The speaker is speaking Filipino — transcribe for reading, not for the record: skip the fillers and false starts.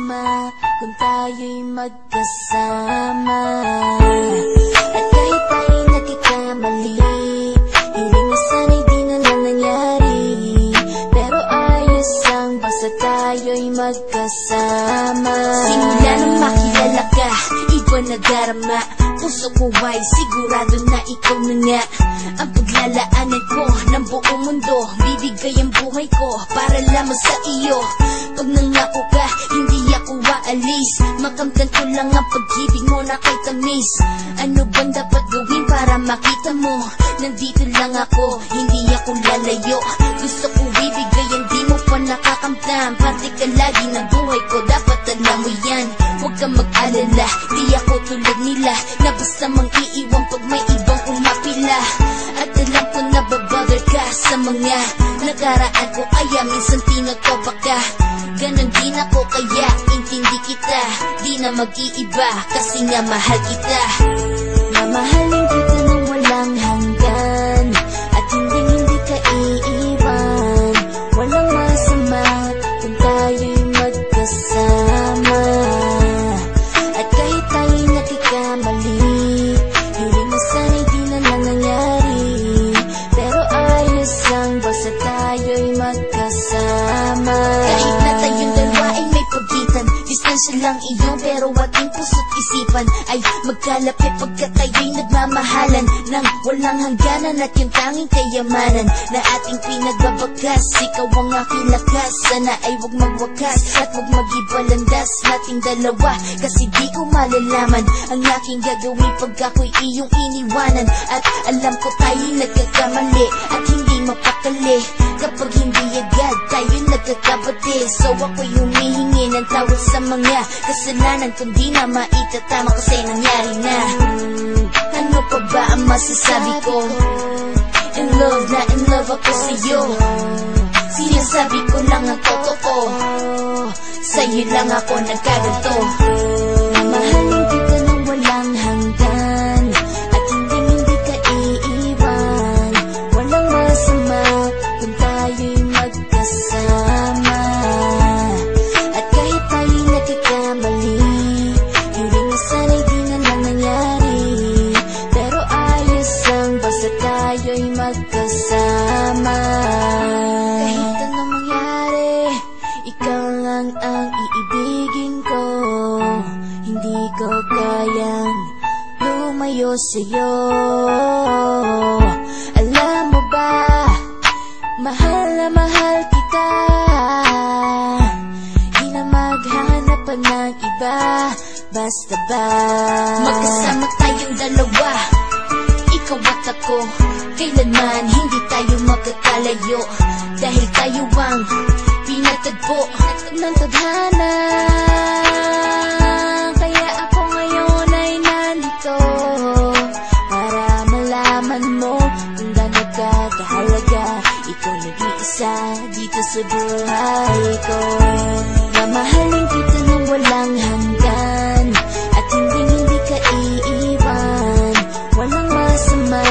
masama kung tayo'y magkasama. At kahit tayo'y nagkakamali, hiling na sana'y di na lang nangyari. Pero ayos ang basta tayo'y magkasama. Simula nang makilala ka, iba na darama. Puso ko ay sigurado na ikaw na nga ang paglalaanan ko ng buong mundo. Bibigay ang buhay ko para lamang sa iyo. Pag nangako ka, hindi ako aalis. Makamtan ko lang ang pag-ibig mo na kay tamis. Ano bang dapat gawin para makita mo? Nandito lang ako, hindi ako lalayo. Gusto ko ibigay ang di mo pa nakakamtan. Parte ka lagi ng buhay ko, dapat alam mo yan. Huwag kang mag-alala, di ako tulad nila na basta mang iiwan pag may ibang umapila. At alam ko na babother ka sa mga nakaraan ko, kaya minsan tinatopa ka. Ganon din ako, kaya intindi kita. Di na mag-iiba kasi nga mahal kita. Mamahalin kita nang walang hanggan, at hindi ka iiwan. Walang masama kung tayo'y magkasama. At kahit tayo'y nagkakamali, hiling na sana'y di na lang nangyari. Pero ayos lang basta tayo'y magkasama. Kahit na tayong dalawa ay may pagitan, distansya lang iyo pero ating puso't isipan ay magkalapit pagkat tayo'y nagmamahalan ng walang hangganan. At yung tanging kayamanan na ating pinagbabagas, ikaw ang aking lakas. Sana ay huwag magwakas at huwag mag-ibalandas nating dalawa, kasi di ko malalaman ang aking gagawin pag ako'y iyong iniwanan. At alam ko tayo'y nagkakamali at hindi mapakali kapag hindi agad tayo'y nagkakabati. So ako'y humihingi ng tawad sa mga kasalanan kung di na maitatama kasi nangyari na. Ano pa ba ang masasabi ko? In love na in love ako sa'yo. Sinasabi ko lang ang totoo, sa'yo lang ako nagkaganto. Mamahalin kita nang walang hanggan, at hindi ka iiwan. Walang masama kung tayo'y magkasama. At kahit tayo'y nagkakamali, hiling na sana'y di na lang nangyari. Pero ayos lang basta tayo'y magkasama. Kahit anong mangyari, ikaw lang ang iibigin ko. Hindi ko kayang lumayo sa'yo. Alam mo ba, mahal na mahal kita. Di na maghanap pa ng iba, basta ba magkasama tayong dalawa, ikaw at ako. Kailanman hindi tayo magkakalayo, dahil tayo ang pinatagpo ng tadhana. Kaya ako ngayon ay nandito para malaman mo kung gaano ka kahalaga. Ikaw nag-iisa dito sa buhay ko. Mamahalin kita nang walang hanggan, at hindi ka iiwan. Walang masama